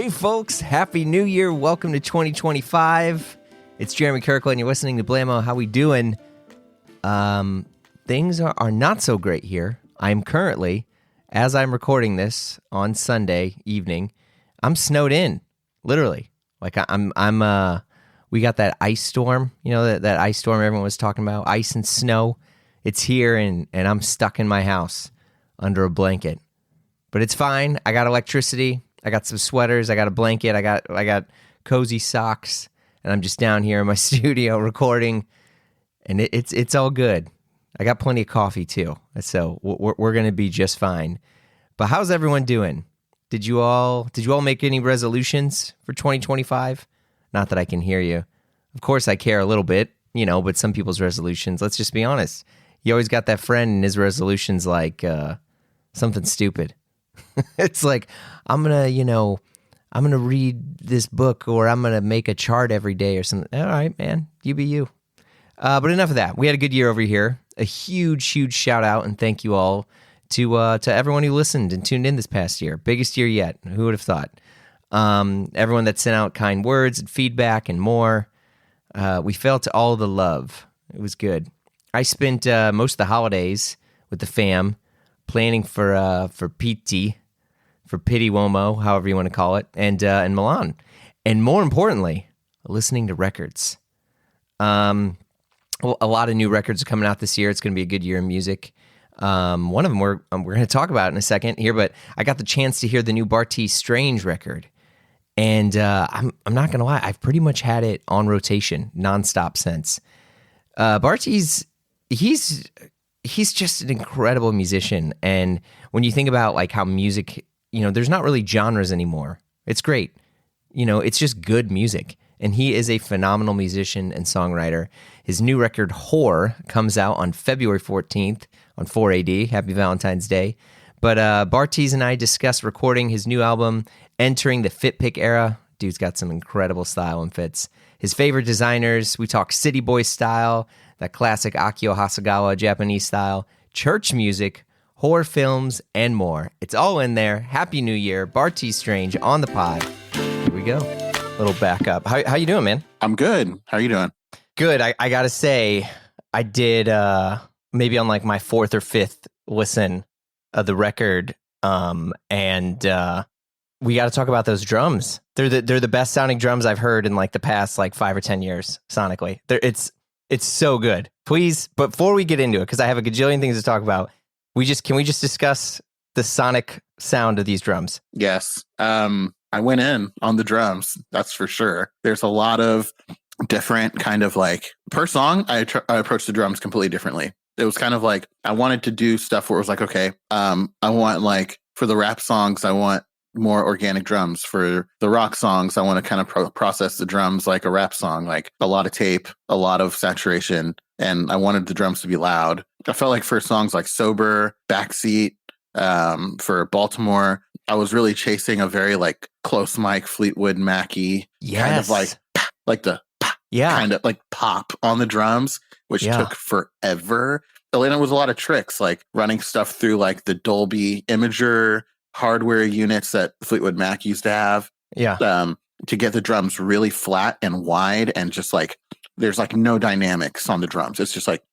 Hey folks, Happy New Year. Welcome to 2025. It's Jeremy Kirkland and you're listening to Blammo. How we doing? Things are not so great here. I'm currently, as I'm recording this on Sunday evening, I'm snowed in, literally. Like we got that ice storm, that ice storm everyone was talking about, ice and snow. It's here and I'm stuck in my house under a blanket. But it's fine. I got electricity. I got some sweaters. I got a blanket. I got cozy socks, and I'm just down here in my studio recording, and it's all good. I got plenty of coffee too, so we're gonna be just fine. But how's everyone doing? Did you all make any resolutions for 2025? Not that I can hear you. Of course, I care a little bit, but some people's resolutions. Let's just be honest. You always got that friend, and his resolutions like something stupid. It's like, I'm gonna read this book, or I'm gonna make a chart every day or something. All right, man, you be you. But enough of that. We had a good year over here. A huge shout out and thank you all to everyone who listened and tuned in this past year. Biggest year yet. Who would have thought? Everyone that sent out kind words and feedback and more. We felt all the love. It was good. I spent most of the holidays with the fam planning for PT, for Pity Womo, however you want to call it, and Milan. And more importantly, listening to records. A lot of new records are coming out this year. It's going to be a good year in music. One of them we're going to talk about in a second here, but I got the chance to hear the new Bartees Strange record. And I'm not going to lie, I've pretty much had it on rotation, nonstop since. Bartees, he's just an incredible musician. And when you think about like how music, there's not really genres anymore. It's great. It's just good music. And he is a phenomenal musician and songwriter. His new record, Whore, comes out on February 14th on 4AD. Happy Valentine's Day. But Bartees and I discuss recording his new album, entering the Fit Pic era. Dude's got some incredible style and fits. His favorite designers, we talk cityboy style, that classic Akio Hasegawa Japanese style, church music, horror films, and more. It's all in there. Happy New Year. Bartees Strange on the pod. Here we go. Little backup. How you doing, man? I'm good. How are you doing? Good. I gotta say, I did maybe on like my fourth or fifth listen of the record, and we got to talk about those drums. They're the best sounding drums I've heard in like the past like 5 or 10 years sonically. It's so good. Please, before we get into it, because I have a gajillion things to talk about, can we just discuss the sonic sound of these drums? Yes. I went in on the drums. That's for sure. There's a lot of different kind of like per song. I approached the drums completely differently. It was kind of like I wanted to do stuff where it was like, okay, I want like for the rap songs, I want more organic drums. For the rock songs, I want to kind of process the drums like a rap song, like a lot of tape, a lot of saturation, and I wanted the drums to be loud. I felt like for songs like Sober, Backseat, for Baltimore, I was really chasing a very like close mic Fleetwood Mac-y kind of like the kind of like pop on the drums, which took forever. And it was a lot of tricks, like running stuff through like the Dolby Imager hardware units that Fleetwood Mac used to have. To get the drums really flat and wide, and just like there's like no dynamics on the drums. It's just like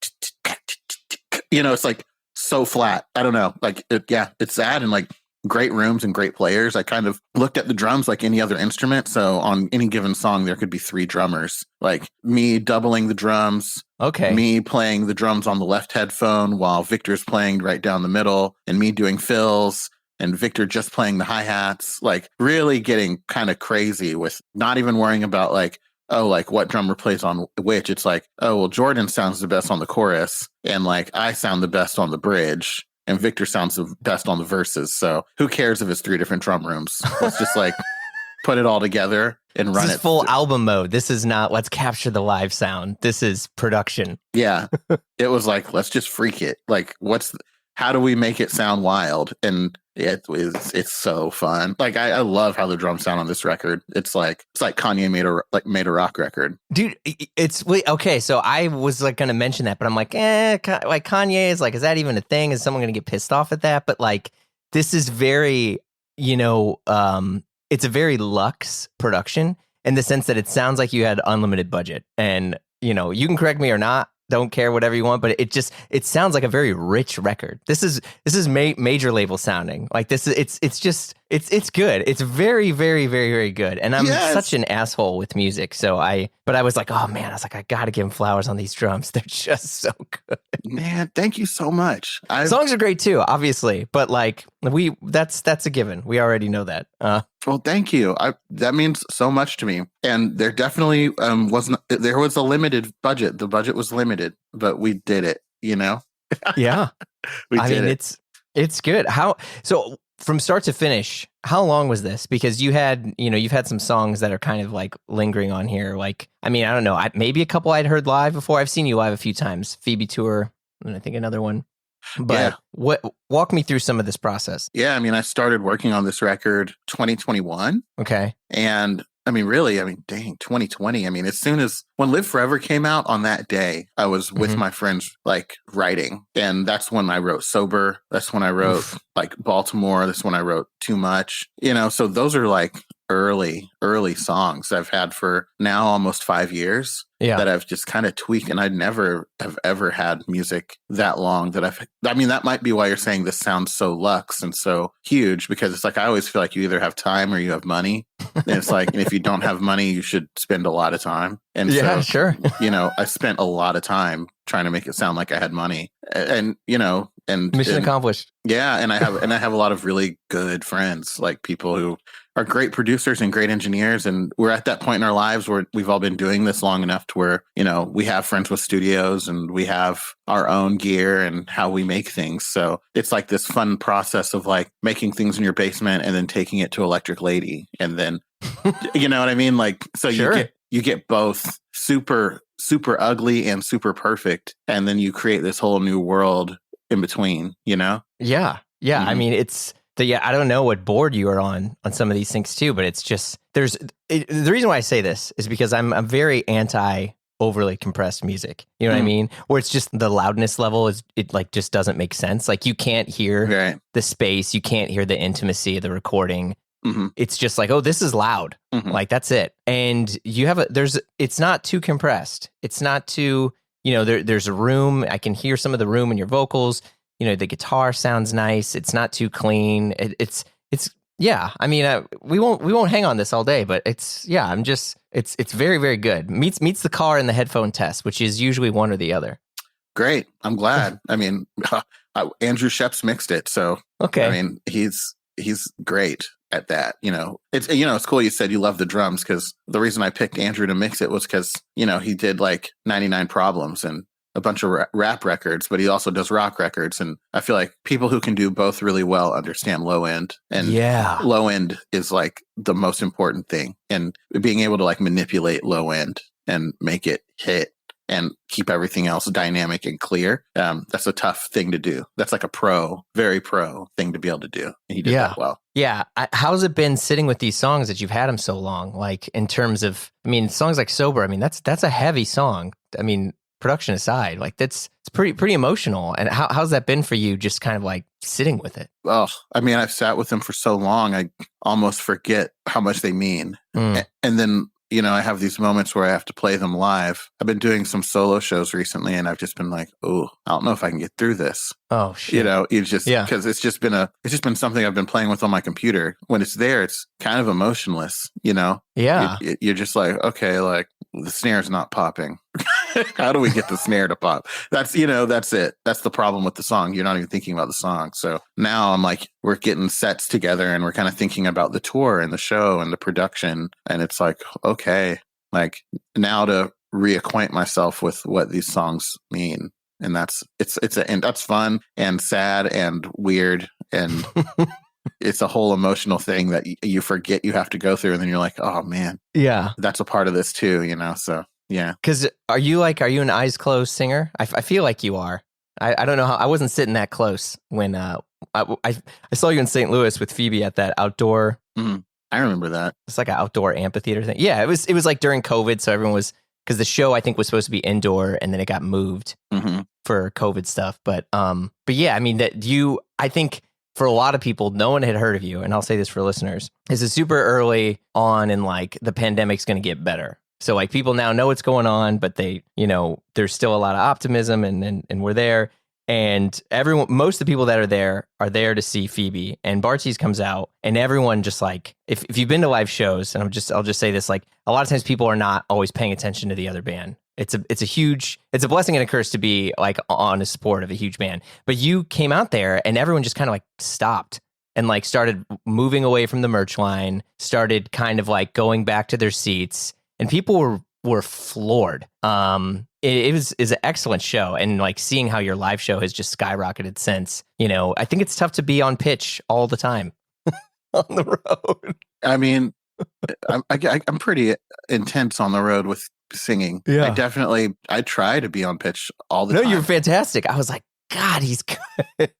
it's like so flat. I don't know. Like it's sad, and like great rooms and great players. I kind of looked at the drums like any other instrument. So on any given song, there could be 3 drummers. Like me doubling the drums. Okay. Me playing the drums on the left headphone while Victor's playing right down the middle, and me doing fills, and Victor just playing the hi-hats. Like really getting kind of crazy with not even worrying about like, oh, like what drummer plays on which. It's like, oh, well, Jordan sounds the best on the chorus, and like I sound the best on the bridge, and Victor sounds the best on the verses. So who cares if it's 3 different drum rooms? Let's just like put it all together and run it. This is full album mode. This is not let's capture the live sound. This is production. Yeah. It was like, let's just freak it. Like how do we make it sound wild? And it's so fun. Like I love how the drums sound on this record. It's like Kanye made a rock record. Dude, okay, so I was like going to mention that, but I'm like, like Kanye is like, is that even a thing? Is someone going to get pissed off at that? But like, this is very, it's a very luxe production in the sense that it sounds like you had unlimited budget. And, you can correct me or not. Don't care, whatever you want, but it sounds like a very rich record. This is major label sounding. Like this is it's good. It's very, very, very, very good. And I'm such an asshole with music. But I was like, oh man, I got to give him flowers on these drums. They're just so good. Man, thank you so much. Songs are great too, obviously, but like that's a given. We already know that. Well, thank you. That means so much to me. And there definitely there was a limited budget. The budget was limited, but we did it, Yeah. I mean, it's good. So from start to finish, how long was this? Because you've had some songs that are kind of like lingering on here. Like, I mean, I don't know, maybe a couple I'd heard live before. I've seen you live a few times. Phoebe Tour, and I think another one. But walk me through some of this process. Yeah, I mean, I started working on this record 2021. Okay. And dang, 2020. I mean, as soon as when Live Forever came out on that day, I was with my friends, like writing. And that's when I wrote Sober. That's when I wrote like Baltimore. That's when I wrote Too Much, so those are like early songs I've had for now almost 5 years that I've just kind of tweaked. And I never have ever had music that long that might be why you're saying this sounds so luxe and so huge, because it's like, I always feel like you either have time or you have money. And it's like, and if you don't have money, you should spend a lot of time. And sure. I spent a lot of time trying to make it sound like I had money, and mission accomplished. Yeah. And I have a lot of really good friends, like people who are great producers and great engineers. And we're at that point in our lives where we've all been doing this long enough to where, we have friends with studios and we have our own gear and how we make things. So it's like this fun process of like making things in your basement and then taking it to Electric Lady. And then, you know what I mean? Like, so sure. you get both super, super ugly and super perfect. And then you create this whole new world in between, Yeah. Yeah. Mm-hmm. I mean, I don't know what board you are on some of these things too, but it's just, the reason why I say this is because I'm very anti overly compressed music. You know what I mean? Where it's just the loudness level it like just doesn't make sense. Like you can't hear the space, you can't hear the intimacy of the recording. Mm-hmm. It's just like, oh, this is loud. Mm-hmm. Like that's it. And you have it's not too compressed. It's not too, there's a room. I can hear some of the room in your vocals. The guitar sounds nice. It's not too clean. It's I mean, we won't hang on this all day, but it's very, very good. Meets the car and the headphone test, which is usually one or the other. Great. I'm glad. I mean, Andrew Sheps mixed it. So, okay. I mean, he's great at that. It's cool you said you love the drums, because the reason I picked Andrew to mix it was because, he did like 99 Problems and a bunch of rap records, but he also does rock records. And I feel like people who can do both really well understand low end. And low end is like the most important thing. And being able to like manipulate low end and make it hit and keep everything else dynamic and clear. That's a tough thing to do. That's like a very pro thing to be able to do. And he did that well. Yeah. How's it been sitting with these songs that you've had them so long? Like in terms of, I mean, songs like Sober, I mean, that's a heavy song. I mean, production aside, like it's pretty emotional. And how's that been for you, just kind of like sitting with it? Oh, I mean, I've sat with them for so long, I almost forget how much they mean. And then, I have these moments where I have to play them live. I've been doing some solo shows recently, and I've just been like, oh, I don't know if I can get through this. Oh, shit. Because it's just been something I've been playing with on my computer. When it's there, it's kind of emotionless, Yeah. You're just like, okay, like the snare's not popping. How do we get the snare to pop? That's it. That's the problem with the song. You're not even thinking about the song. So now I'm like, we're getting sets together and we're kind of thinking about the tour and the show and the production. And it's like, okay, like now to reacquaint myself with what these songs mean. And that's fun and sad and weird. And it's a whole emotional thing that you forget you have to go through. And then you're like, oh man, that's a part of this too, So. Yeah. Because are you an eyes closed singer? I feel like you are. I don't know how. I wasn't sitting that close when I saw you in St. Louis with Phoebe at that outdoor. I remember that. It's like an outdoor amphitheater thing. Yeah, it was like during COVID, so everyone was, because the show I think was supposed to be indoor and then it got moved for COVID stuff. But yeah, I mean I think for a lot of people, no one had heard of you. And I'll say this for listeners. This is super early on in like the pandemic's going to get better. So like people now know what's going on, but they, there's still a lot of optimism and we're there. And most of the people that are there to see Phoebe, and Bartees comes out, and everyone just like, if you've been to live shows, and I'll just say this, like a lot of times people are not always paying attention to the other band. It's a blessing and a curse to be like on a support of a huge band. But you came out there and everyone just kind of like stopped and like started moving away from the merch line, started kind of like going back to their seats, and people were floored. Is an excellent show, and like seeing how your live show has just skyrocketed since. I think it's tough to be on pitch all the time on the road. I mean, I'm pretty intense on the road with singing. Yeah, I try to be on pitch all the time. No, you're fantastic. I was like, God, he's good.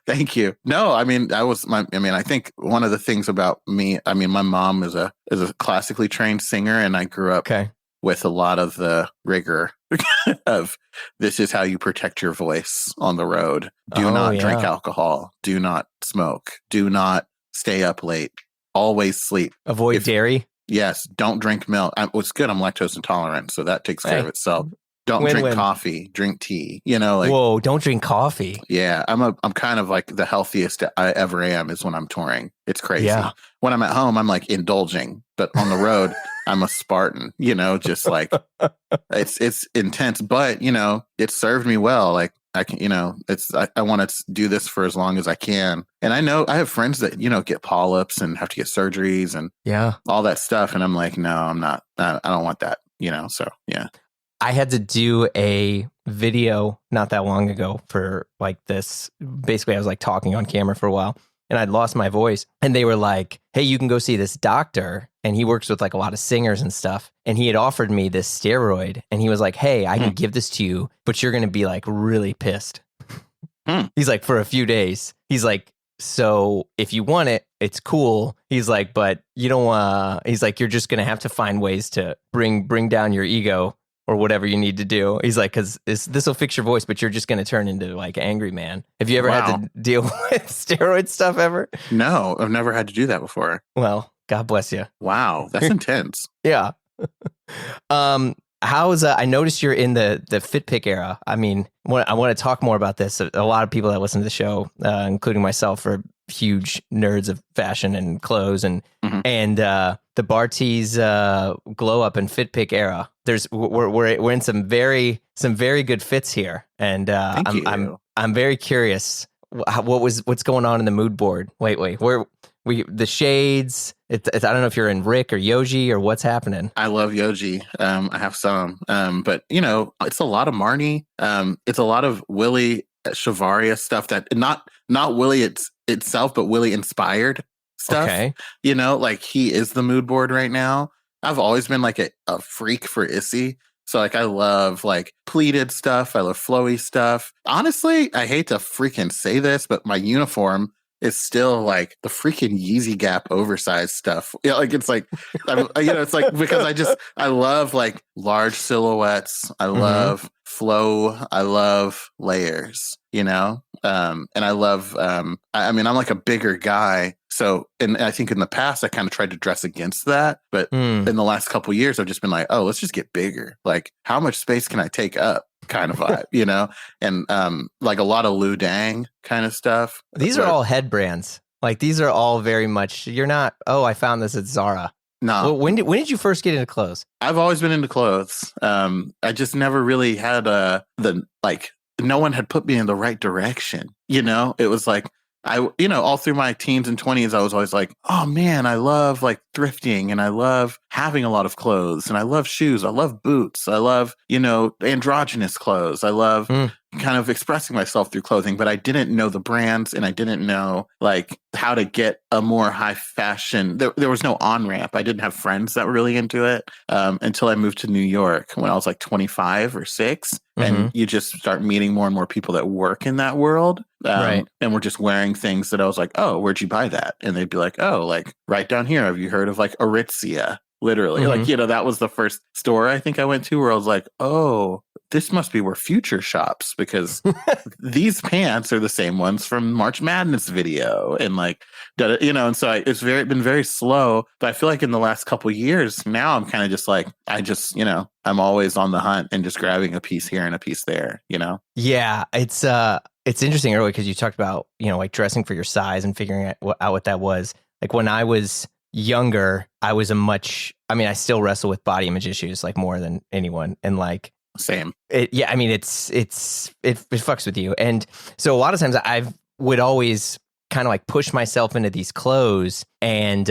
Thank you. No, I mean, I think one of the things about me, my mom is a classically trained singer, and I grew up with a lot of the rigor of this is how you protect your voice on the road. Do not drink alcohol. Do not smoke. Do not stay up late. Always sleep. Avoid dairy. Yes. Don't drink milk. It's good. I'm lactose intolerant, so that takes care of itself. Don't drink coffee. Drink tea. Whoa! Don't drink coffee. Yeah, I'm kind of like the healthiest I ever am is when I'm touring. It's crazy. Yeah. When I'm at home, I'm like indulging, but on the road, I'm a Spartan. Just like it's intense, but it served me well. Like I can, I want to do this for as long as I can. And I know I have friends that get polyps and have to get surgeries and all that stuff, and I'm like, no, I'm not. I don't want that. So yeah. I had to do a video not that long ago for like this. Basically, I was like talking on camera for a while and I'd lost my voice. And they were like, hey, you can go see this doctor. And he works with like a lot of singers and stuff. And he had offered me this steroid. And he was like, hey, I can give this to you, but you're going to be like really pissed. He's like, for a few days. He's like, so if you want it, it's cool. He's like, but you don't want, he's like, you're just going to have to find ways to bring down your ego or whatever you need to do. He's like, because this will fix your voice, but you're just going to turn into like angry man. Have you ever had to deal with steroid stuff ever? No, I've never had to do that before. Well, God bless you. Wow, that's intense. Yeah. How's I noticed you're in the Fit Pic era. I mean, I want to talk more about this. A lot of people that listen to the show, including myself, are huge nerds of fashion and clothes and the Bartees glow up and Fit Pic era. We're in some very good fits here, and I'm very curious what's going on in the mood board. Wait, the shades. I don't know if you're in Rick or Yoji or what's happening. I love Yoji. I have some, but it's a lot of Marnie. It's a lot of Willie Chavaria stuff that not Willie itself, but Willie inspired stuff. Okay. Like he is the mood board right now. I've always been like a freak for Issy. So like I love like pleated stuff. I love flowy stuff. Honestly, I hate to freaking say this, but my uniform is still like the freaking Yeezy Gap oversized stuff. Like it's like, it's like because I love like large silhouettes. I love flow. I love layers, and I love, I'm like a bigger guy. So, and I think in the past, I kind of tried to dress against that. But in the last couple of years, I've just been like, oh, let's just get bigger. Like how much space can I take up? Kind of vibe, and like a lot of Lou Dang kind of stuff. These are all head brands. Like these are all very much. You're not. Oh, I found this at Zara. No. Well, when did you first get into clothes? I've always been into clothes. I just never really had no one had put me in the right direction. It was like all through my teens and 20s, I was always like, oh man, I love like thrifting and I love having a lot of clothes and I love shoes. I love boots. I love, androgynous clothes. I love kind of expressing myself through clothing, but I didn't know the brands and I didn't know like how to get a more high fashion. There was no on-ramp. I didn't have friends that were really into it until I moved to New York when I was like 25 or 6. And you just start meeting more and more people that work in that world. Right. And we're just wearing things that I was like, oh, where'd you buy that? And they'd be like, oh, like right down here. Have you heard of like Aritzia? Literally. Mhm. Like, that was the first store I think I went to where I was like, oh, this must be where Future shops, because these pants are the same ones from March Madness video. And like, and so it's been very slow. But I feel like in the last couple years now, I'm kind of just like, I'm always on the hunt and just grabbing a piece here and a piece there, Yeah, it's interesting earlier because you talked about, like dressing for your size and figuring out what that was. Like when I was younger, I was I still wrestle with body image issues like more than anyone. And like, same. It fucks with you. And so a lot of times I would always kind of like push myself into these clothes. And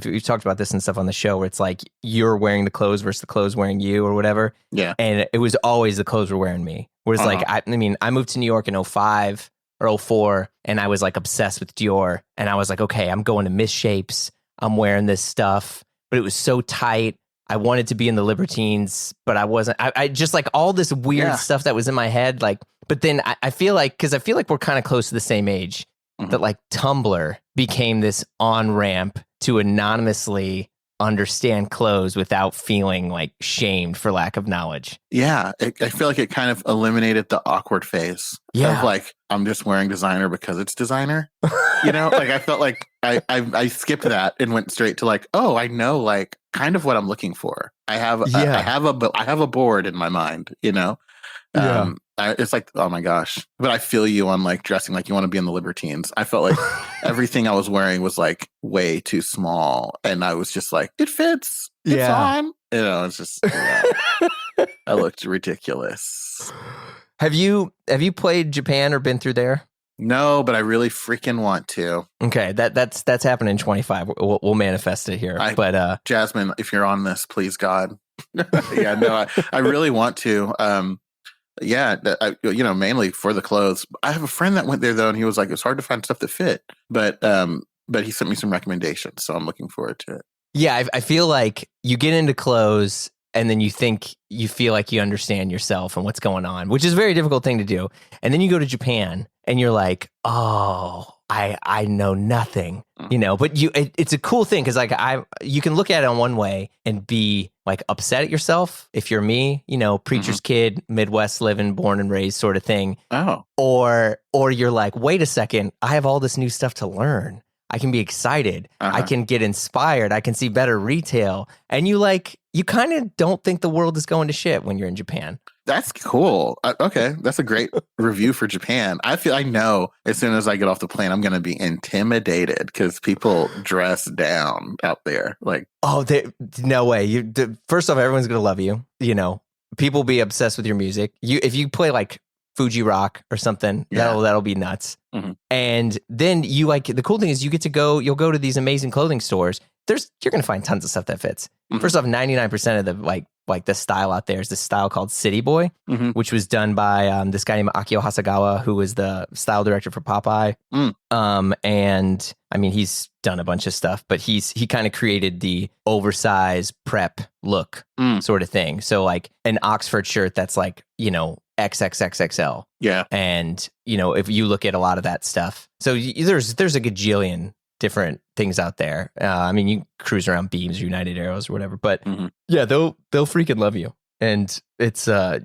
we've talked about this and stuff on the show where it's like you're wearing the clothes versus the clothes wearing you or whatever. Yeah. And it was always the clothes were wearing me. Whereas like, I moved to New York in 05 or 04 and I was like obsessed with Dior. And I was like, okay, I'm going to misshapes. I'm wearing this stuff, but it was so tight. I wanted to be in the Libertines, but I wasn't. I just like all this weird stuff that was in my head. Like, but then I feel like we're kind of close to the same age, that like Tumblr became this on-ramp to anonymously understand clothes without feeling like shamed for lack of knowledge. Yeah, I feel like it kind of eliminated the awkward phase of like, I'm just wearing designer because it's designer. Like I felt like I skipped that and went straight to like, oh, I know like kind of what I'm looking for. I have a board in my mind, it's like, oh my gosh. But I feel you on like dressing like you want to be in the Libertines. I felt like everything I was wearing was like way too small. And I was just like, it fits. It's on. It's just, I looked ridiculous. Have you played Japan or been through there? No, but I really freaking want to. Okay, that's happening in 25. We'll manifest it here. But Jasmine, if you're on this, please God. I really want to. Mainly for the clothes. I have a friend that went there though, and he was like, it's hard to find stuff that fit. But he sent me some recommendations, so I'm looking forward to it. Yeah, I feel like you get into clothes and then you feel like you understand yourself and what's going on, which is a very difficult thing to do. And then you go to Japan and you're like, oh, I know nothing, but it's a cool thing. Cause like you can look at it on one way and be like upset at yourself. If you're me, preacher's kid, Midwest living, born and raised sort of thing. Oh, or you're like, wait a second, I have all this new stuff to learn. I can be excited. I can get inspired. I can see better retail. And you kind of don't think the world is going to shit when you're in Japan. That's cool. Okay. That's a great review for Japan. I know as soon as I get off the plane, I'm going to be intimidated because people dress down out there. Like, oh, no way. First off, everyone's going to love you. People be obsessed with your music. If you play like Fuji Rock or something, that'll be nuts. Mm-hmm. And then the cool thing is you'll go to these amazing clothing stores. You're going to find tons of stuff that fits. Mm-hmm. First off, 99% of the like the style out there is this style called City Boy, which was done by this guy named Akio Hasegawa, who was the style director for Popeye. And he's done a bunch of stuff, but he kind of created the oversized prep look sort of thing. So like an Oxford shirt that's like, XXXXL. Yeah. And, if you look at a lot of that stuff, so there's a gajillion different things out there. You cruise around Beams, United Arrows or whatever, but they'll freaking love you. And it's so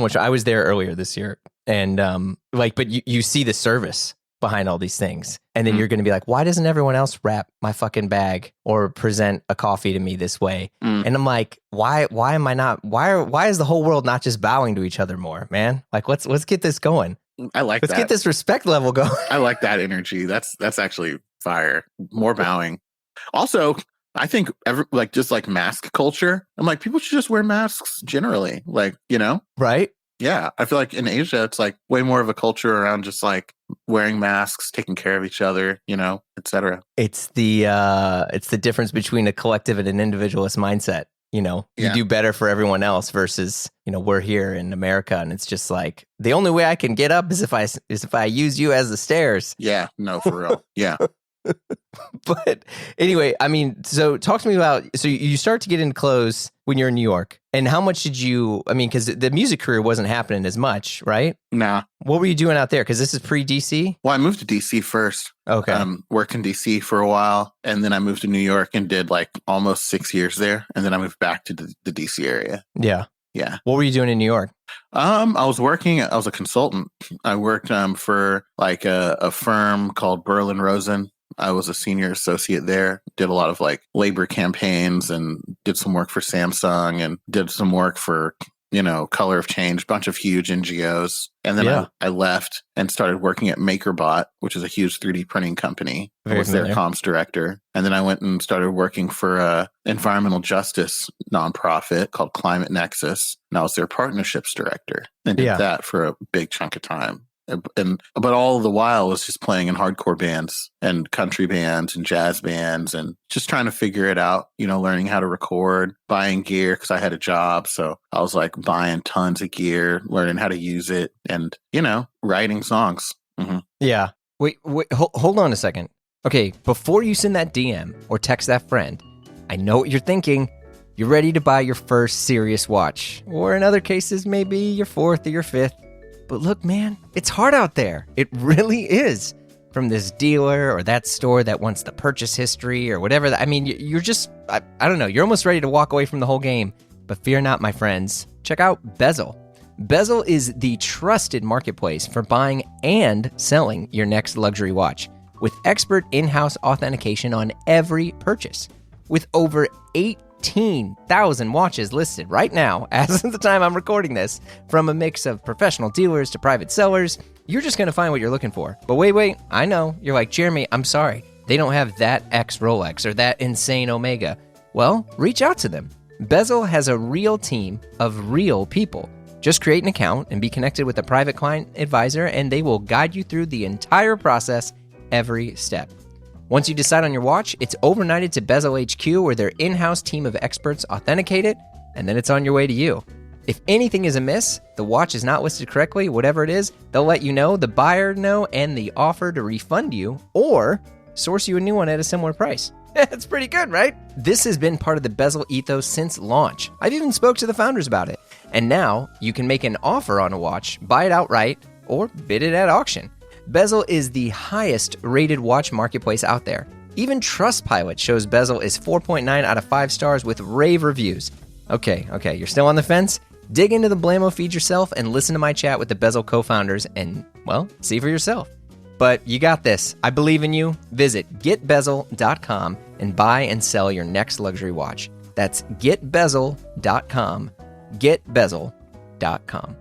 much. I was there earlier this year and but you see the service behind all these things. And then you're going to be like, why doesn't everyone else wrap my fucking bag or present a coffee to me this way? And I'm like, why am I not, why is the whole world not just bowing to each other more, man? Like, let's get this going. Let's get this respect level going. I like that energy. That's actually fire. More bowing. Also, I think just like mask culture, I'm like, people should just wear masks generally. Like, right? Yeah. I feel like in Asia, it's like way more of a culture around just like wearing masks, taking care of each other, etc. It's the difference between a collective and an individualist mindset. You do better for everyone else versus, we're here in America and it's just like the only way I can get up is if I use you as the stairs. Yeah, no, for real. Yeah. But anyway, I mean, so talk to me about, so you start to get into clothes when you're in New York, and how much did you, I mean, because the music career wasn't happening as much, right? Nah. What were you doing out there? Because this is pre-DC? Well, I moved to DC first. Okay. Worked in DC for a while, and then I moved to New York and did like almost 6 years there, and then I moved back to the DC area. Yeah. Yeah. What were you doing in New York? I was a consultant. I worked for like a firm called Berlin Rosen. I was a senior associate there, did a lot of like labor campaigns and did some work for Samsung and did some work for, Color of Change, bunch of huge NGOs. And then I left and started working at MakerBot, which is a huge 3D printing company. I was their comms director. And then I went and started working for a environmental justice nonprofit called Climate Nexus. And I was their partnerships director and did that for a big chunk of time. But all the while was just playing in hardcore bands and country bands and jazz bands and just trying to figure it out, learning how to record, buying gear because I had a job. So I was like buying tons of gear, learning how to use it and, writing songs. Mm-hmm. Yeah. Wait, hold on a second. Okay, before you send that DM or text that friend, I know what you're thinking. You're ready to buy your first serious watch, or in other cases, maybe your fourth or your fifth. But look, man, it's hard out there. It really is. From this dealer or that store that wants the purchase history or whatever. I mean, you're just, I don't know, you're almost ready to walk away from the whole game. But fear not, my friends. Check out Bezel. Bezel is the trusted marketplace for buying and selling your next luxury watch, with expert in-house authentication on every purchase. With over 18,000 watches listed right now, as of the time I'm recording this, from a mix of professional dealers to private sellers, you're just going to find what you're looking for. But wait, I know. You're like, Jeremy, I'm sorry. They don't have that X Rolex or that insane Omega. Well, reach out to them. Bezel has a real team of real people. Just create an account and be connected with a private client advisor, and they will guide you through the entire process every step. Once you decide on your watch, it's overnighted to Bezel HQ, where their in-house team of experts authenticate it, and then it's on your way to you. If anything is amiss, the watch is not listed correctly, whatever it is, they'll let you know, the buyer know, and the offer to refund you or source you a new one at a similar price. That's pretty good, right? This has been part of the Bezel ethos since launch. I've even spoke to the founders about it. And now you can make an offer on a watch, buy it outright, or bid it at auction. Bezel is the highest rated watch marketplace out there. Even Trustpilot shows Bezel is 4.9 out of 5 stars with rave reviews. Okay, you're still on the fence? Dig into the Blamo feed yourself and listen to my chat with the Bezel co-founders and, well, see for yourself. But you got this. I believe in you. Visit getbezel.com and buy and sell your next luxury watch. That's getbezel.com. Getbezel.com.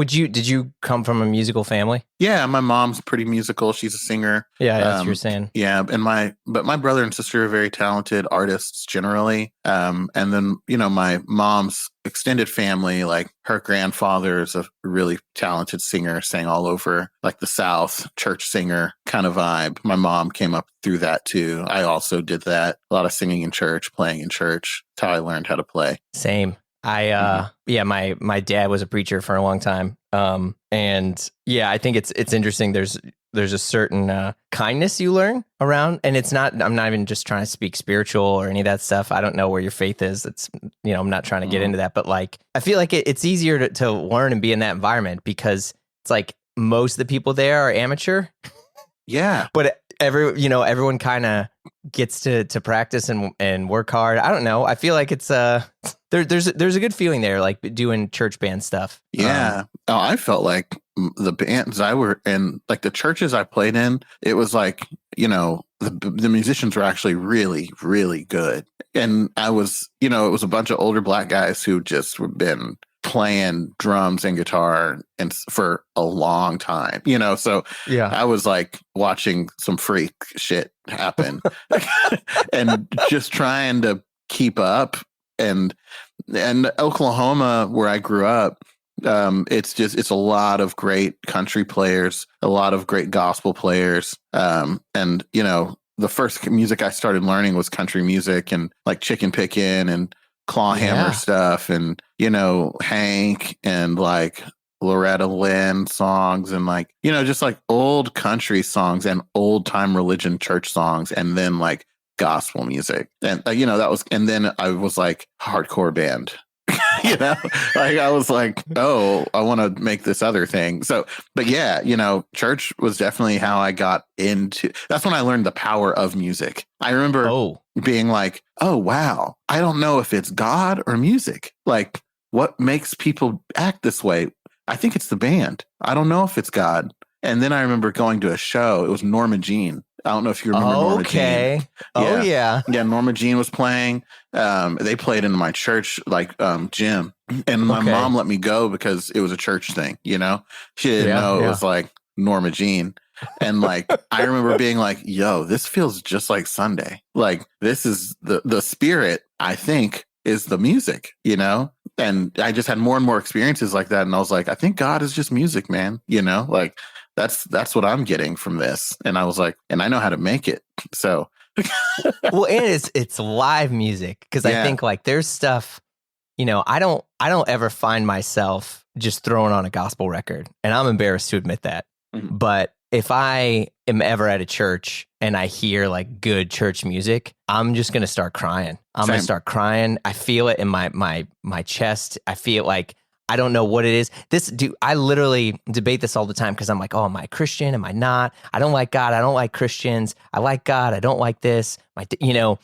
Did you come from a musical family? Yeah, my mom's pretty musical. She's a singer. Yeah, that's what you're saying. Yeah, but my brother and sister are very talented artists generally. And then, my mom's extended family, like her grandfather is a really talented singer, sang all over like the South, church singer kind of vibe. My mom came up through that too. I also did that. A lot of singing in church, playing in church. That's how I learned how to play. Same. My dad was a preacher for a long time. And yeah, I think it's interesting. There's a certain kindness you learn around, and I'm not even just trying to speak spiritual or any of that stuff. I don't know where your faith is. It's, I'm not trying to get into that, but like, I feel like it's easier to learn and be in that environment because it's like most of the people there are amateur. Yeah. But everyone kind of gets to practice and work hard. I don't know. I feel like it's there's a good feeling there, like doing church band stuff. Yeah. I felt like the bands I were in, like the churches I played in, it was like, the musicians were actually really, really good. And I was, it was a bunch of older black guys who just been playing drums and guitar and for a long time, so yeah, I was like watching some freak shit happen and just trying to keep up. And Oklahoma, where I grew up, it's a lot of great country players, a lot of great gospel players. And the first music I started learning was country music and like chicken picking and clawhammer stuff and, Hank and like Loretta Lynn songs and like, you know, just like old country songs and old time religion church songs, and then like gospel music. And, you know, that was, and then I was like hardcore band. You know, like I was like, oh, I want to make this other thing. So, but yeah, you know, church was definitely how I got into. That's when I learned the power of music. I remember being like, oh wow, I don't know if it's God or music. Like, what makes people act this way? I think it's the band. I don't know if it's God. And then I remember going to a show. It was Norma Jean. I don't know if you remember Norma Jean. Oh yeah. Yeah, Norma Jean was playing. They played in my church like gym. And my mom let me go because it was a church thing, you know? She didn't know it was like Norma Jean. And like I remember being like, yo, this feels just like Sunday. Like this is the spirit, I think, is the music, you know? And I just had more and more experiences like that. And I was like, I think God is just music, man. You know, like that's what I'm getting from this. And I was like, and I know how to make it. So well, and it's live music, because I think like there's stuff, you know, I don't ever find myself just throwing on a gospel record, and I'm embarrassed to admit that. Mm-hmm. But if I am ever at a church and I hear like good church music, I'm just going to start crying. I'm going to start crying. I feel it in my chest. I feel like, I don't know what it is. I literally debate this all the time, because I'm like, oh, am I a Christian? Am I not? I don't like God. I don't like Christians. I like God. I don't like this. You know,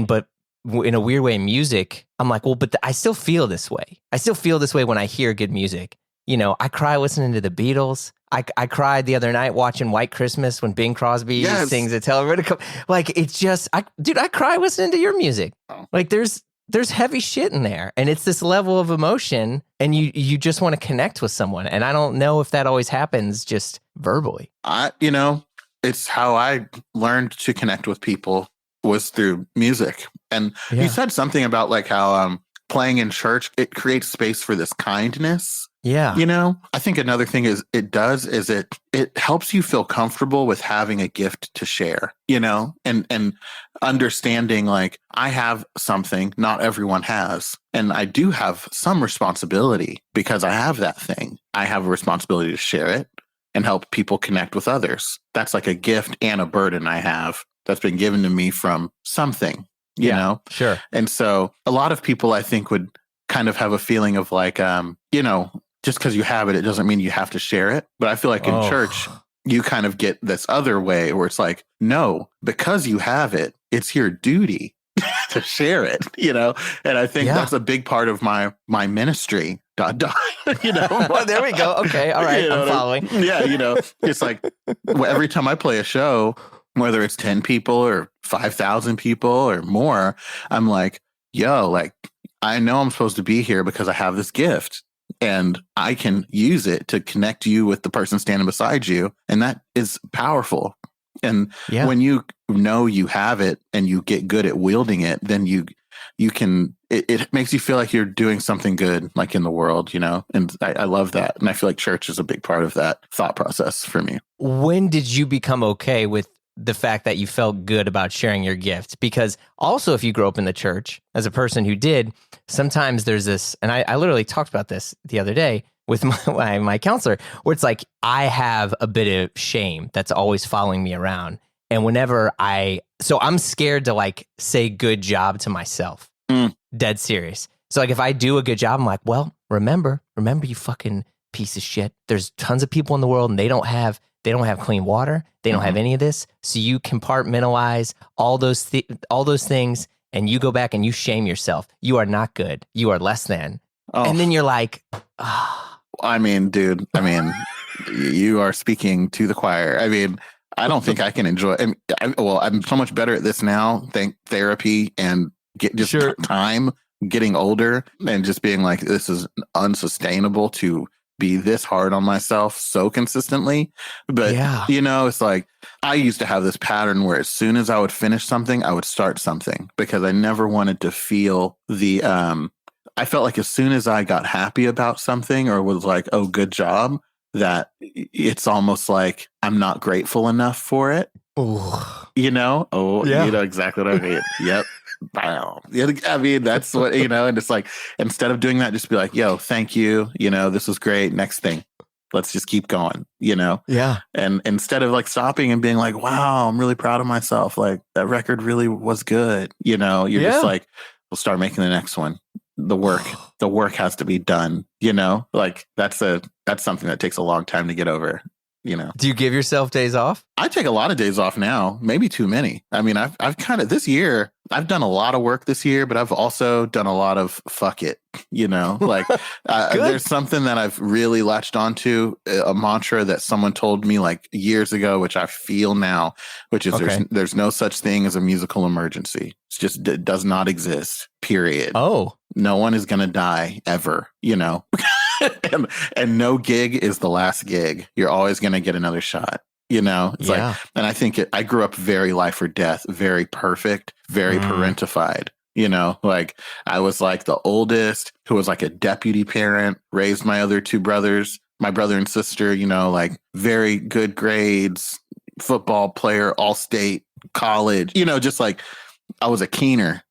but in a weird way, music, I'm like, well, but I still feel this way. I still feel this way when I hear good music. You know, I cry listening to the Beatles. I cried the other night watching White Christmas when Bing Crosby sings it. Tell everybody to come. Like, it's just, I cry listening to your music. Oh. Like, there's heavy shit in there, and it's this level of emotion, and you just want to connect with someone. And I don't know if that always happens just verbally. You know, it's how I learned to connect with people was through music. And you said something about like how playing in church, it creates space for this kindness. Yeah. You know, I think another thing it helps you feel comfortable with having a gift to share, you know, and understanding like I have something not everyone has. And I do have some responsibility because I have that thing. I have a responsibility to share it and help people connect with others. That's like a gift and a burden I have that's been given to me from something, you know? Sure. And so a lot of people, I think, would kind of have a feeling of like, you know, just because you have it, it doesn't mean you have to share it. But I feel like in church, you kind of get this other way where it's like, no, because you have it, it's your duty to share it, you know? And I think that's a big part of my ministry. You know? Well, there we go. Okay. All right. You know, I'm following. Yeah. You know, it's like every time I play a show, whether it's 10 people or 5,000 people or more, I'm like, yo, like, I know I'm supposed to be here because I have this gift. And I can use it to connect you with the person standing beside you. And that is powerful. And when you know you have it and you get good at wielding it, then you can, it makes you feel like you're doing something good, like in the world, you know? And I love that. And I feel like church is a big part of that thought process for me. When did you become okay with the fact that you felt good about sharing your gift? Because also, if you grew up in the church as a person who did, sometimes there's this, and I literally talked about this the other day with my counselor, where it's like, I have a bit of shame that's always following me around. And whenever so I'm scared to like say good job to myself, dead serious. So like if I do a good job, I'm like, well, remember you fucking piece of shit. There's tons of people in the world and they don't have clean water. They don't have any of this. So you compartmentalize all those things, and you go back and you shame yourself. You are not good. You are less than. Oh. And then you're like, I mean, dude, you are speaking to the choir. I mean, I don't think I can enjoy. I'm so much better at this now. Thank therapy and time, getting older, and just being like, this is unsustainable to be this hard on myself so consistently. But you know, it's like I used to have this pattern where as soon as I would finish something, I would start something, because I never wanted to feel the I felt like as soon as I got happy about something or was like, oh, good job, that it's almost like I'm not grateful enough for it. Ooh. You know? You know exactly what I mean. Yep. Wow. Yeah, I mean, that's what, and it's like, instead of doing that, just be like, yo, thank you. This was great. Next thing. Let's just keep going, Yeah. And instead of like stopping and being like, wow, I'm really proud of myself. Like that record really was good. You're just like, we'll start making the next one. The work has to be done, like that's something that takes a long time to get over. Do you give yourself days off? I take a lot of days off now, maybe too many. I mean, I've kind of this year, I've done a lot of work this year, but I've also done a lot of fuck it, like there's something that I've really latched onto, a mantra that someone told me like years ago, which I feel now, which is there's no such thing as a musical emergency. It does not exist, period. Oh, no one is going to die ever, and no gig is the last gig. You're always going to get another shot. It's like, and I think I grew up very life or death, very perfect, very parentified. Like I was like the oldest who was like a deputy parent, raised my other two brothers, my brother and sister, like very good grades, football player, all state, college, just like I was a keener,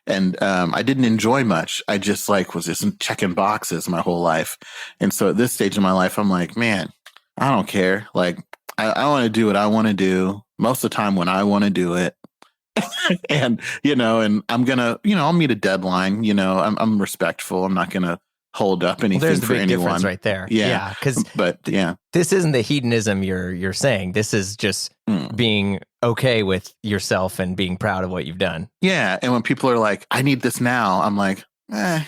and I didn't enjoy much. I just like was just checking boxes my whole life. And so at this stage of my life, I'm like, man, I don't care. Like I want to do what I want to do most of the time when I want to do it. And, and I'm going to, I'll meet a deadline, I'm respectful. I'm not going to hold up anything there's the for big anyone. Difference right there. Yeah. But this isn't the hedonism you're saying. This is just being okay with yourself and being proud of what you've done. Yeah. And when people are like, I need this now, I'm like, I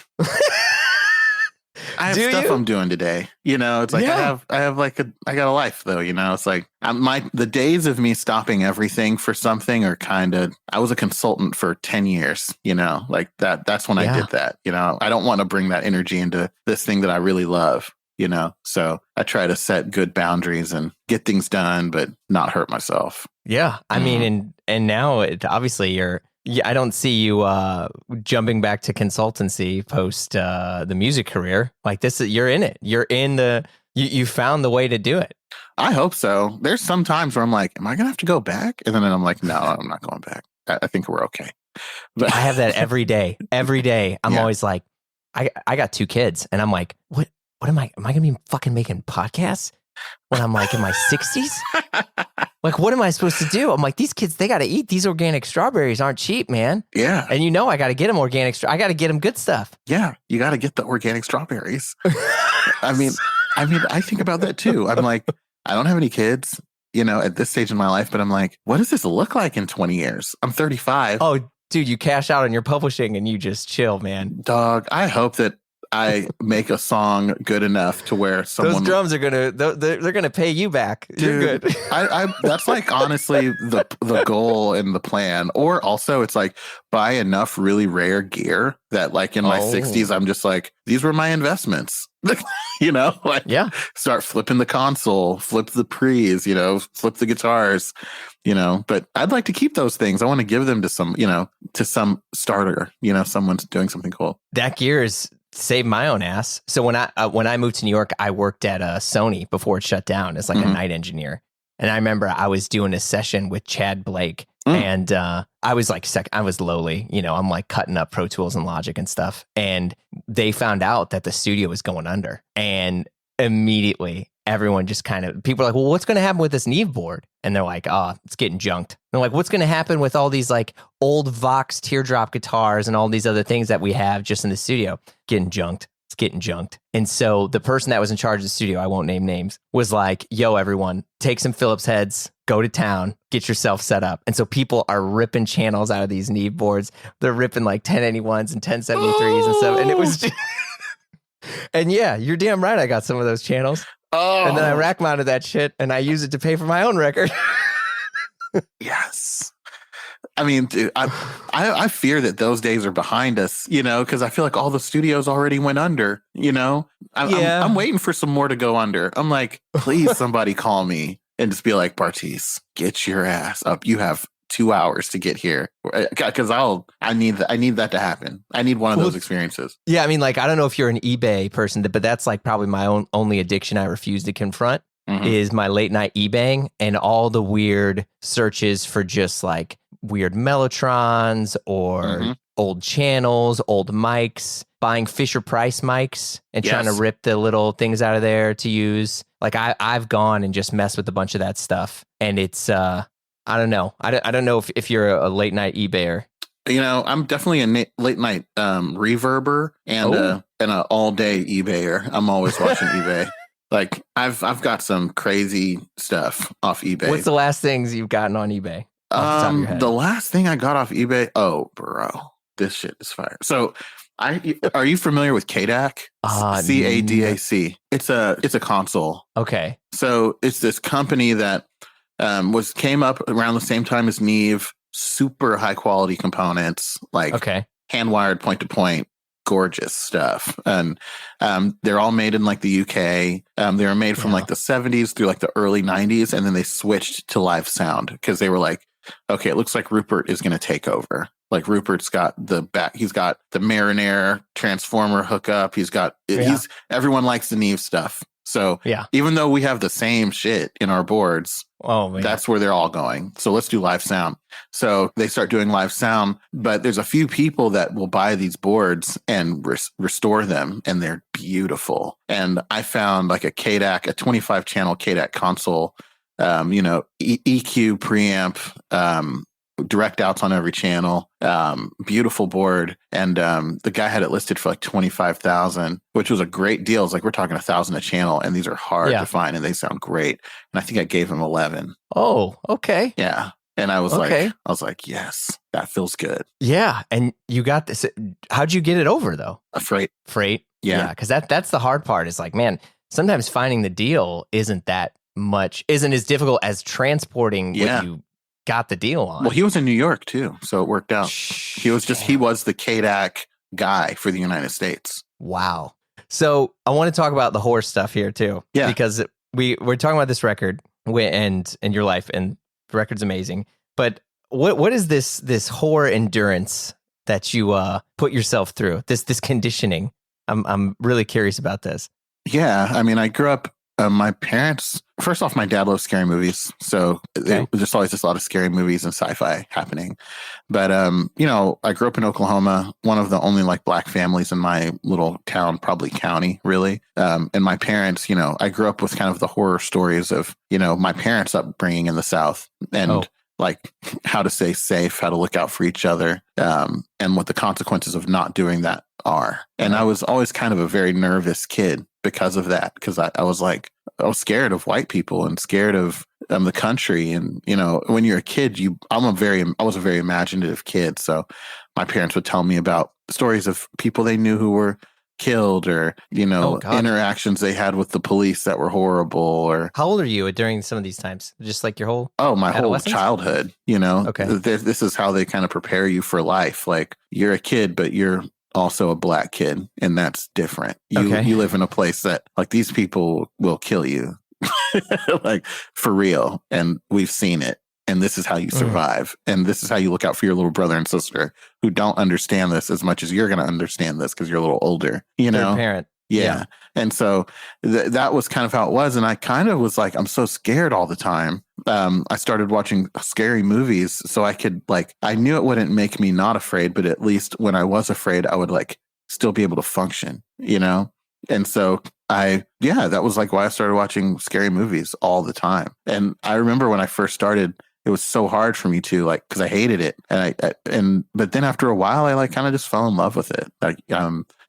have stuff I'm doing today. It's like I got a life though. It's like the days of me stopping everything for something are kind of. I was a consultant for 10 years. Like that. That's when I did that. I don't want to bring that energy into this thing that I really love. So I try to set good boundaries and get things done, but not hurt myself. Yeah, I mean, and now obviously you're. Yeah, I don't see you jumping back to consultancy post the music career. Like you're in it. You're in you found the way to do it. I hope so. There's some times where I'm like, am I going to have to go back? And then I'm like, no, I'm not going back. I think we're okay. But I have that every day. Every day. I'm always like, I got 2 kids and I'm like, what am I going to be fucking making podcasts when I'm like in my 60s? Like, what am I supposed to do? I'm like, these kids, they got to eat. These organic strawberries aren't cheap, man. Yeah. And I got to get them organic. I got to get them good stuff. Yeah. You got to get the organic strawberries. I mean, I think about that too. I'm like, I don't have any kids, at this stage in my life, but I'm like, what does this look like in 20 years? I'm 35. Oh, dude, you cash out on your publishing and you just chill, man. Dog, I hope that I make a song good enough to where someone those drums are they're gonna pay you back. Dude, you're good. I that's like honestly the goal and the plan. Or also it's like buy enough really rare gear that like in my 60s I'm just like, these were my investments. Start flipping the console, flip the pre's, flip the guitars, but I'd like to keep those things. I want to give them to some starter, someone's doing something cool. That gear is saved my own ass. So when I moved to New York, I worked at Sony before it shut down as like a night engineer. And I remember I was doing a session with Chad Blake and I was like, I was lowly, I'm like cutting up Pro Tools and Logic and stuff. And they found out that the studio was going under and immediately everyone just people are like, well, what's going to happen with this Neve board? And they're like, oh, it's getting junked. They're like, what's going to happen with all these like old Vox teardrop guitars and all these other things that we have just in the studio? Getting junked. It's getting junked. And so the person that was in charge of the studio, I won't name names, was like, yo, everyone, take some Phillips heads, go to town, get yourself set up. And so people are ripping channels out of these Neve boards. They're ripping like 1081s and 1073s and stuff. And it was just... And yeah, you're damn right. I got some of those channels. Oh. And then I rack mounted that shit and I use it to pay for my own record. Yes. I mean, dude, I fear that those days are behind us, because I feel like all the studios already went under, I'm waiting for some more to go under. I'm like, please, somebody call me and just be like, Bartees, get your ass up. You have 2 hours to get here, because I need that to happen. I need one of those experiences. Yeah, I mean, like, I don't know if you're an eBay person, but that's like probably my only addiction I refuse to confront is my late night eBaying and all the weird searches for just like weird Mellotrons or Mhm. old channels, old mics, buying Fisher Price mics and trying to Yes. rip the little things out of there to use. Like I've gone and just messed with a bunch of that stuff, and it's I don't know. I don't know if you're a late night eBayer. I'm definitely a late night reverber and an all day eBayer. I'm always watching eBay. Like I've got some crazy stuff off eBay. What's the last things you've gotten on eBay off the top of your head? The last thing I got off eBay. Oh, bro, this shit is fire. So, are you familiar with CADAC? CADAC. It's a console. Okay. So it's this company that came up around the same time as Neve. Super high quality components, like hand wired point to point, gorgeous stuff. And they're all made in like the UK. They were made from like the 70s through like the early 90s, and then they switched to live sound because they were like, okay, it looks like Rupert is going to take over. Like Rupert's got he's got the Marinair transformer hookup. Everyone likes the Neve stuff. So even though we have the same shit in our boards, that's where they're all going. So let's do live sound. So they start doing live sound, but there's a few people that will buy these boards and restore them, and they're beautiful. And I found like a 25 channel CADAC console, EQ preamp, direct outs on every channel, beautiful board. And the guy had it listed for like 25,000, which was a great deal. It's like, we're talking 1,000 a channel, and these are hard to find and they sound great. And I think I gave him 11. Oh, okay. Yeah. And I was like, yes, that feels good. Yeah. And you got this. How'd you get it over though? Freight. Yeah. Cause that's the hard part is like, man, sometimes finding the deal isn't as difficult as transporting what you got the deal on. Well, he was in New York too, so it worked out. He was the CADAC guy for the United States. Wow. So I want to talk about the horror stuff here too. Yeah. Because we're talking about this record and your life, and the record's amazing. But what is this horror endurance that you put yourself through? This conditioning. I'm really curious about this. Yeah, I mean, I grew up. My parents, first off, my dad loves scary movies. So there's always just a lot of scary movies and sci-fi happening. But, I grew up in Oklahoma, one of the only like black families in my little town, probably county, really. And my parents, I grew up with kind of the horror stories of, my parents' upbringing in the South and like how to stay safe, how to look out for each other, and what the consequences of not doing that are. And I was always kind of a very nervous kid because of that, because I was scared of white people and scared of the country. And when you're a kid, I was a very imaginative kid. So my parents would tell me about stories of people they knew who were killed, or interactions they had with the police that were horrible. Or how old are you during some of these times? Just like your whole my whole childhood. Okay, this is how they kind of prepare you for life. Like, you're a kid, but you're also a black kid, and that's different. You live in a place that like these people will kill you like for real, and we've seen it, and this is how you survive, and this is how you look out for your little brother and sister who don't understand this as much as you're going to understand this because you're a little older, Third parent. Yeah. And so that was kind of how it was. And I kind of was like, I'm so scared all the time. I started watching scary movies so I could I knew it wouldn't make me not afraid, but at least when I was afraid, I would still be able to function, And so that was why I started watching scary movies all the time. And I remember when I first started, it was so hard for me to because I hated it. But then after a while, I kind of just fell in love with it.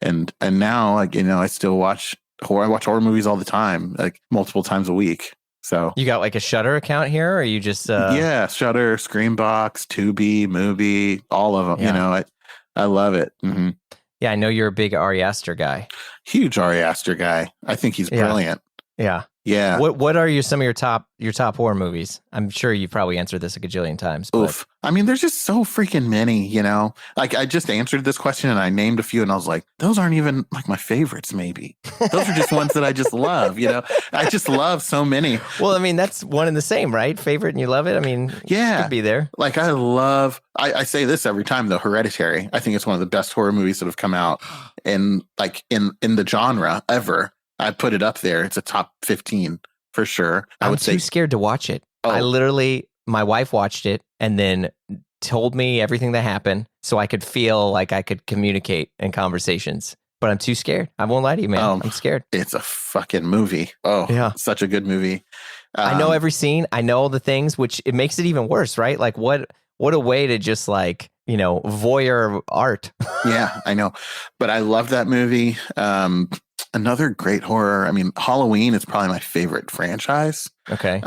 And now I still watch horror. I watch horror movies all the time, multiple times a week. So you got a Shudder account here, or you just Shudder, Screambox, Tubi, Movie, all of them. Yeah. I love it. Mm-hmm. Yeah, I know you're a big Ari Aster guy. Huge Ari Aster guy. I think he's brilliant. Yeah. Yeah. What are some of your top horror movies? I'm sure you've probably answered this a gajillion times. Oof. I mean, there's just so freaking many, I just answered this question and I named a few and I was like, those aren't even my favorites, maybe. Those are just ones that I just love, I just love so many. Well, I mean, that's one and the same, right? Favorite and you love it. I mean, yeah, it could be there. I say this every time, The Hereditary. I think it's one of the best horror movies that have come out in the genre ever. I put it up there. It's a top 15 for sure. I'm too scared to watch it. My wife watched it and then told me everything that happened so I could feel like I could communicate in conversations. But I'm too scared. I won't lie to you, man. I'm scared. It's a fucking movie. Oh, yeah. Such a good movie. I know every scene. I know all the things, which it makes it even worse, right? Like what a way to just like, voyeur art. Yeah, I know. But I love that movie. Another great horror. I mean, Halloween is probably my favorite franchise. Okay.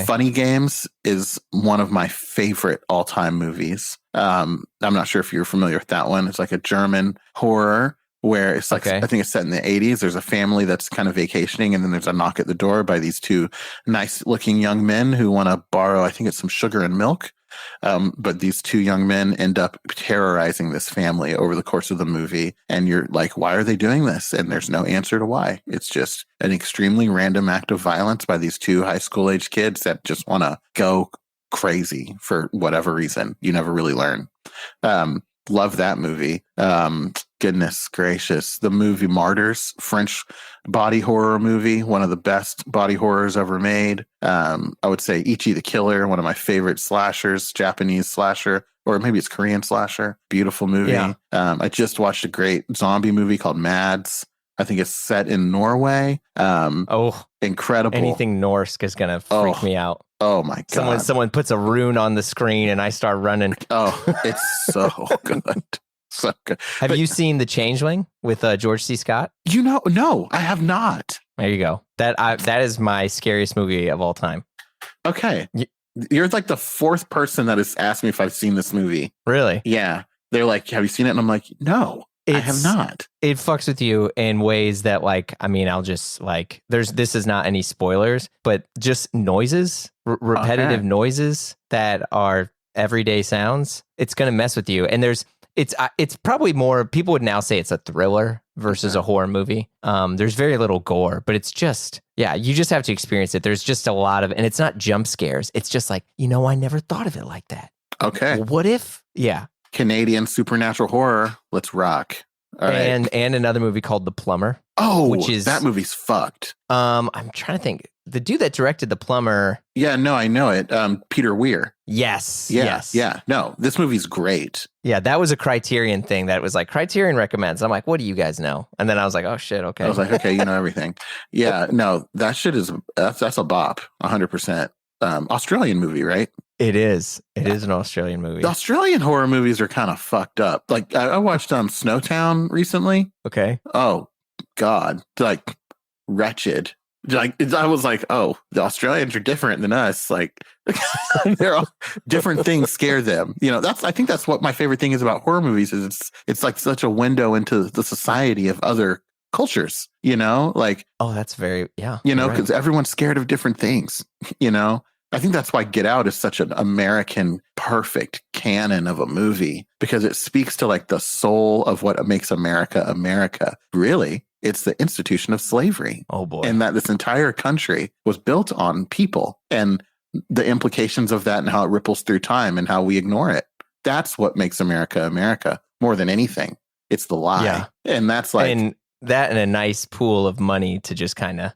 Funny Games is one of my favorite all-time movies. I'm not sure if you're familiar with that one. It's like a German horror where it's like, I think it's set in the 80s. There's a family that's kind of vacationing, and then there's a knock at the door by these two nice looking young men who want to borrow, I think it's some sugar and milk. But these two young men end up terrorizing this family over the course of the movie. And you're like, why are they doing this? And there's no answer to why. It's just an extremely random act of violence by these two high school age kids that just want to go crazy for whatever reason. You never really learn. Love that movie. Goodness gracious. The movie Martyrs, French body horror movie, one of the best body horrors ever made. I would say Ichi the Killer, one of my favorite slashers, Japanese slasher, or maybe it's Korean slasher. Beautiful movie. Yeah. I just watched a great zombie movie called Mads. I think it's set in Norway. Incredible. Anything Norse is going to freak me out. Oh my God. Someone puts a rune on the screen and I start running. Oh, it's so good. So good. Have you seen The Changeling with George C. Scott? No, I have not. There you go. That is my scariest movie of all time. Okay. You're like the fourth person that has asked me if I've seen this movie. Really? Yeah. They're like, have you seen it? And I'm like, no. I have not. It fucks with you in ways that, like, I mean, I'll just like, this is not any spoilers, but just noises, repetitive noises that are everyday sounds. It's going to mess with you. And it's probably more, people would now say it's a thriller versus a horror movie. There's very little gore, but it's just, you just have to experience it. There's just a lot of, and it's not jump scares. It's just like, I never thought of it like that. Okay. What if? Yeah. Canadian supernatural horror. Let's rock. All right. And another movie called The Plumber. Oh, which is that movie's fucked. I'm trying to think. The dude that directed The Plumber. Yeah, no, I know it. Peter Weir. Yes. Yeah, yes. Yeah. No, this movie's great. Yeah, that was a Criterion thing that was like, Criterion recommends. I'm like, what do you guys know? And then I was like, oh shit, okay. I was like, okay, you know everything. Yeah, no, that shit that's a bop, 100%. Australian movie, right? It is. It is an Australian movie. The Australian horror movies are kind of fucked up. Like I watched Snowtown recently. Okay. Oh God, like wretched. Like I was like, oh, the Australians are different than us. Like they're all different things scare them. I think that's what my favorite thing is about horror movies is it's like such a window into the society of other cultures. Like that's very because everyone's scared of different things. I think that's why Get Out is such an American perfect canon of a movie, because it speaks to like the soul of what makes America America. Really, it's the institution of slavery. Oh boy. And that this entire country was built on people and the implications of that and how it ripples through time and how we ignore it. That's what makes America America more than anything. It's the lie. Yeah. And that's like and a nice pool of money to just kind of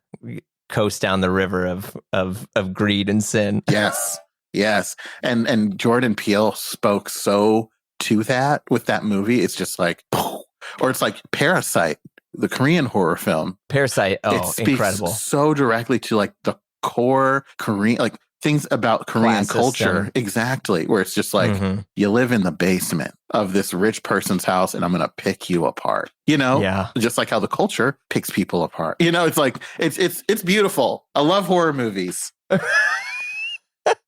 coast down the river of greed and sin. Yes. And Jordan Peele spoke so to that with that movie. It's just like, or it's like Parasite, the Korean horror film. Parasite, it speaks incredible. So directly to like the core Korean, like things about Korean culture. Exactly. Where it's just like, you live in the basement of this rich person's house and I'm going to pick you apart, just like how the culture picks people apart. It's like, it's beautiful. I love horror movies.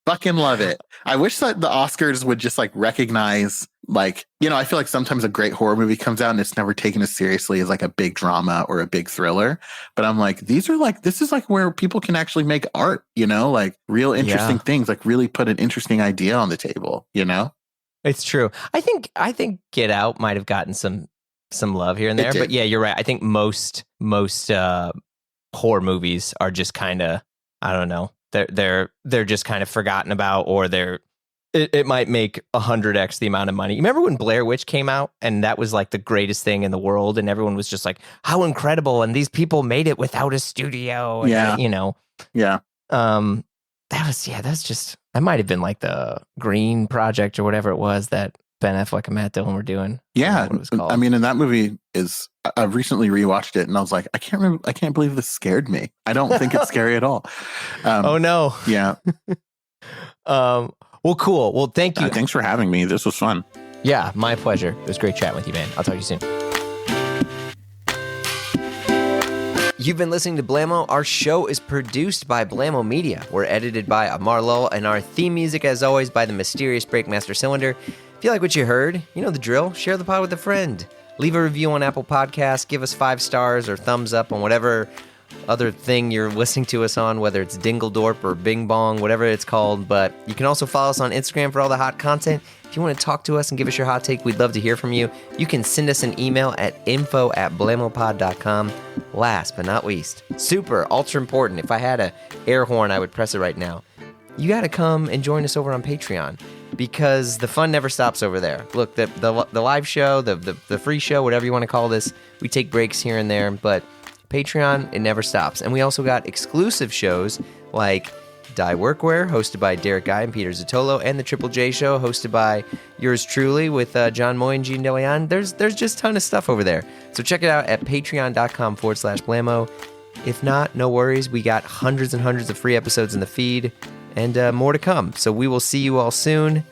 Fucking love it. I wish that the Oscars would just like recognize, like, I feel like sometimes a great horror movie comes out and it's never taken as seriously as like a big drama or a big thriller. But I'm like, this is like where people can actually make art, like real interesting things, like really put an interesting idea on the table, It's true. I think Get Out might have gotten some love here and there, but yeah, you're right. I think most horror movies are just kind of, I don't know. They're just kind of forgotten about, or it might make 100x the amount of money. You remember when Blair Witch came out and that was like the greatest thing in the world and everyone was just like, how incredible, and these people made it without a studio. And, Yeah. That's just That might have been like the Green Project or whatever it was that Ben Affleck and Matt Dillon were doing. Yeah, what it was called. I mean, and that movie is. I've recently rewatched it, and I was like, I can't believe this scared me. I don't think it's scary at all. Oh no. Yeah. Well, cool. Well, thank you. Thanks for having me. This was fun. Yeah, my pleasure. It was great chatting with you, man. I'll talk to you soon. You've been listening to Blamo. Our show is produced by Blamo Media. We're edited by Amar Lowell, and our theme music, as always, by the mysterious Breakmaster Cylinder. If you like what you heard, you know the drill. Share the pod with a friend. Leave a review on Apple Podcasts. Give us 5 stars or thumbs up on whatever other thing you're listening to us on, whether it's Dingledorp or Bing Bong, whatever it's called. But you can also follow us on Instagram for all the hot content. If you want to talk to us and give us your hot take, we'd love to hear from you. You can send us an email at info@blamopod.com. Last but not least, super ultra important. If I had a air horn, I would press it right now. You got to come and join us over on Patreon, because the fun never stops over there. Look, the live show, the free show, whatever you want to call this, we take breaks here and there, but Patreon, it never stops. And we also got exclusive shows like Die Workwear, hosted by Derek Guy and Peter Zotolo, and the Triple J Show, hosted by yours truly with John Moy and Gene DeLeon. There's just a ton of stuff over there. So check it out at patreon.com/Blamo. If not, no worries. We got hundreds and hundreds of free episodes in the feed, and more to come. So we will see you all soon.